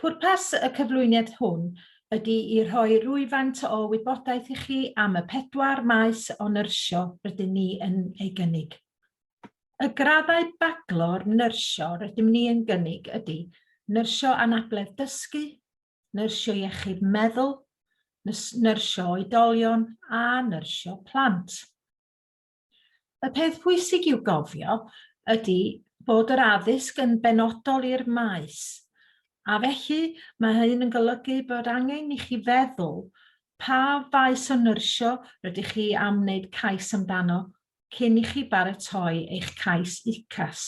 Pwrpas y cyflwyniad hwn ydy i rhoi rhywfaint o wybodaeth i chi am y 4 maes o nyrsio rydym ni yn ei gynnig. Y graddau baglor nyrsio rydym ni yn gynnig ydy nyrsio anabledd dysgu, nyrsio iechyd meddwl, nyrsio oedolion a nyrsio plant. Y peth pwysig i'w gofio ydy bod yr addysg yn benodol i'r maes, a felly mae hyn yn golygu bod angen i chi feddwl pa faes o nyrsio rydych chi am wneud cais amdano cyn i chi baratoi eich cais ICAS,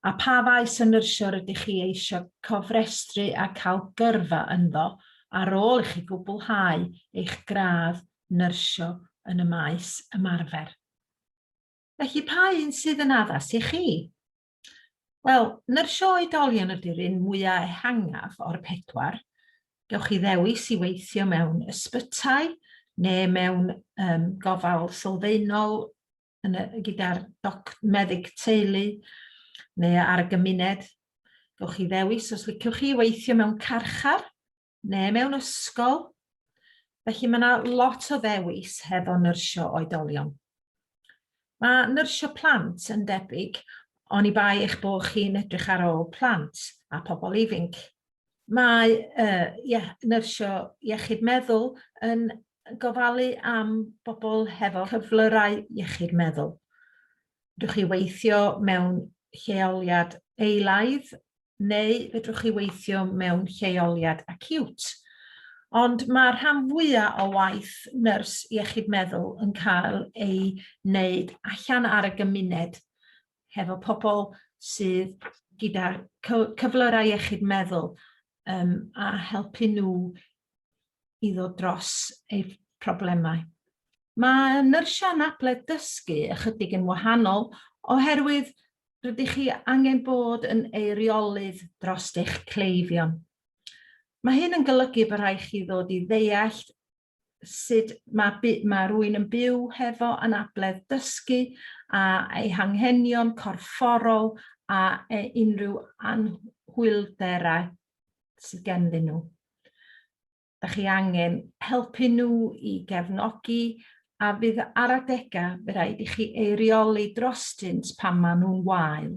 a pa faes o nyrsio rydych chi eisiau cofrestru a cael gyrfa ynddo ar ôl i chi gwblhau eich gradd nyrsio yn y maes ymarfer. Felly pa un sydd yn addas i chi? Wel, nyrsio oedolion ydy'r un mwyaf ehangaf o'r 4. Gewch chi ddewis i weithio mewn ysbytai neu mewn gofal sylfaenol gyda'r meddyg teulu neu ar y gymuned. Gewch chi ddewis os liciwch chi weithio mewn carchar neu mewn ysgol. Felly mae yna lot o ddewis hefo nyrsio oedolion. Mae nyrsio plant yn debyg, oni bai eich bod chi'n edrych ar ôl plant a pobl ifanc. Mae nyrsio iechyd meddwl yn gofalu am bobl hefo cyflyrau iechyd meddwl. Fedrwch chi weithio mewn lleoliad eilaidd neu fedrwch chi weithio mewn lleoliad acute. Ond mae'r rhan fwyaf o waith nyrs iechyd meddwl yn cael ei wneud allan ar y gymuned hefo pobl sydd gyda cyflyrau iechyd meddwl a helpu nhw i ddod dros eu problemau. Mae nyrsio anabledd dysgu ychydig yn wahanol oherwydd rydych chi angen bod yn eiriolydd dros eich cleifion. Mae hyn yn golygu bod rhaid chi ddod i ddeall sut mae rhywun yn byw hefo anabledd dysgu a eu hanghenion corfforol a unrhyw anhwylderau sydd ganddyn nhw. Dach chi angen helpu nhw i gefnogi a bydd ar adegau bydd rhaid i chi eirioli drostynt pan maen nhw'n wael.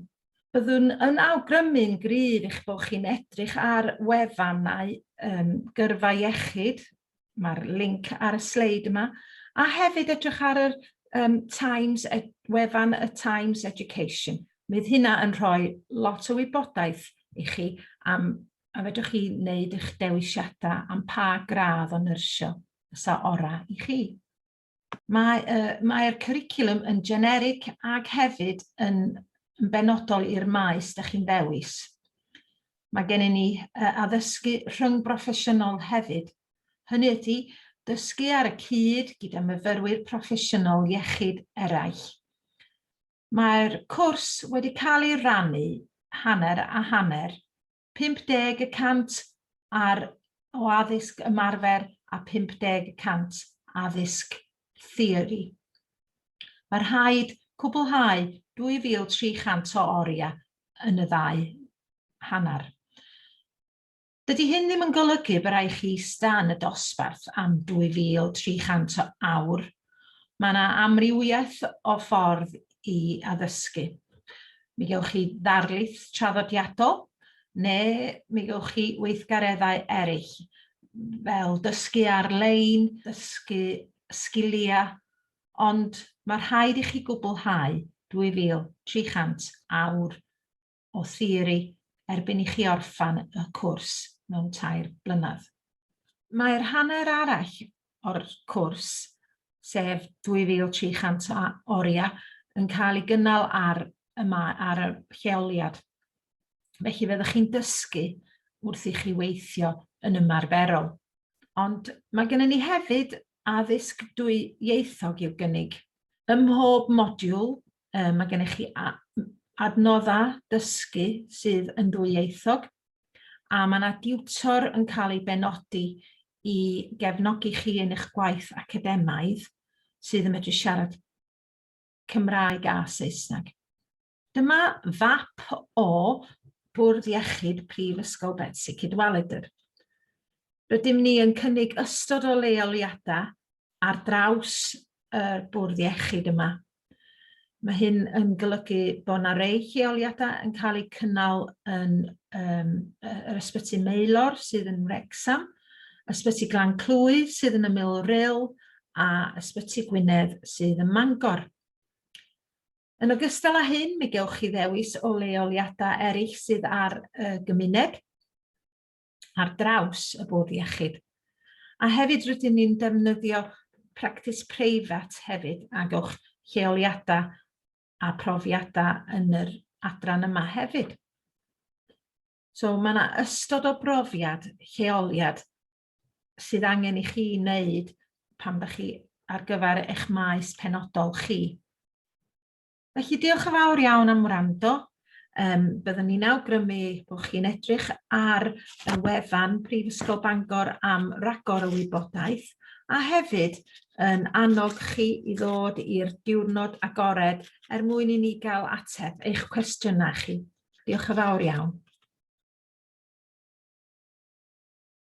Byddwn yn awgrymu'n gryf eich bod chi'n edrych ar wefannau gyrfa iechyd, mae'r link ar y sleid yma, a hefyd edrych ar y wefan y Times Education. Bydd hynna yn rhoi lot o wybodaeth i chi a fedrwch chi wneud eich dewisiadau am pa gradd o nyrsio fysa orau i chi. Mae'r cwricwlwm yn generig ac hefyd yn benodol i'r maes ydych chi'n ddewis. Mae gennym ni addysgu rhyng broffesiynol hefyd. Hynny ydy, dysgu ar y cyd gyda myfyrwyr proffesiynol iechyd eraill. Mae'r cwrs wedi cael ei rannu hanner a hanner, 50% o addysg ymarfer a 50% addysg theori. Mae'r rhaid cwblhau 2,300 o oriau yn y ddau hanner. Dydy hyn ddim yn golygu bod rhaid chi ista yn y dosbarth am 2,300 awr. Mae yna amrywiaeth o ffordd i addysgu. Mi gewch chi ddarlith traddodiadol, neu mi gewch chi weithgareddau eraill, fel dysgu ar-lein, dysgu sgiliau, ond mae rhaid i chi gwblhau 2,300 awr o theori erbyn i chi orffan y cwrs mewn 2 blynedd. Mae'r hanner arall o'r cwrs, sef 2,300 oriau, yn cael ei gynnal ar y lleoliad. Felly fyddwch chi'n dysgu wrth i chi weithio yn ymarferol. Ond mae gennym ni hefyd addysg dwyieithog i'w gynnig. Ym mhob modiwl, mae gennych chi adnoddau dysgu sydd yn dwyieithog, a mae yna diwtor yn cael ei benodi i gefnogi chi yn eich gwaith academaidd sydd yn medru siarad Cymraeg a Saesneg. Dyma fap o Bwrdd Iechyd Prifysgol Betsi Cadwaladr. Rydym ni yn cynnig ystod o leoliadau ar draws y Bwrdd Iechyd yma. Mae hyn yn golygu bod yna rei lleoliadau yn cael eu cynnal yn yr ysbyty Meilor sydd yn Wrecsam, ysbyty Glan Clwyd sydd yn y Milryl a ysbyty Gwynedd sydd yn Mangor. Yn ogystal â hyn, mi gewch chi ddewis o leoliadau eraill sydd ar gymuned ar draws y Bwrdd Iechyd. A hefyd rydym ni'n defnyddio practis preifat hefyd a gewch lleoliadau a profiadau yn yr adran yma hefyd. So mae yna ystod o brofiad, lleoliad sydd angen i chi wneud pan ydych chi ar gyfer eich maes penodol chi. Felly diolch yn fawr iawn am wrando. Byddwn ni'n awgrymu bod chi'n edrych ar y wefan Prifysgol Bangor am ragor o wybodaeth a hefyd yn annog chi i ddod i'r diwrnod agored mwyn i ni gael ateb eich cwestiynau chi. Diolch yn fawr iawn.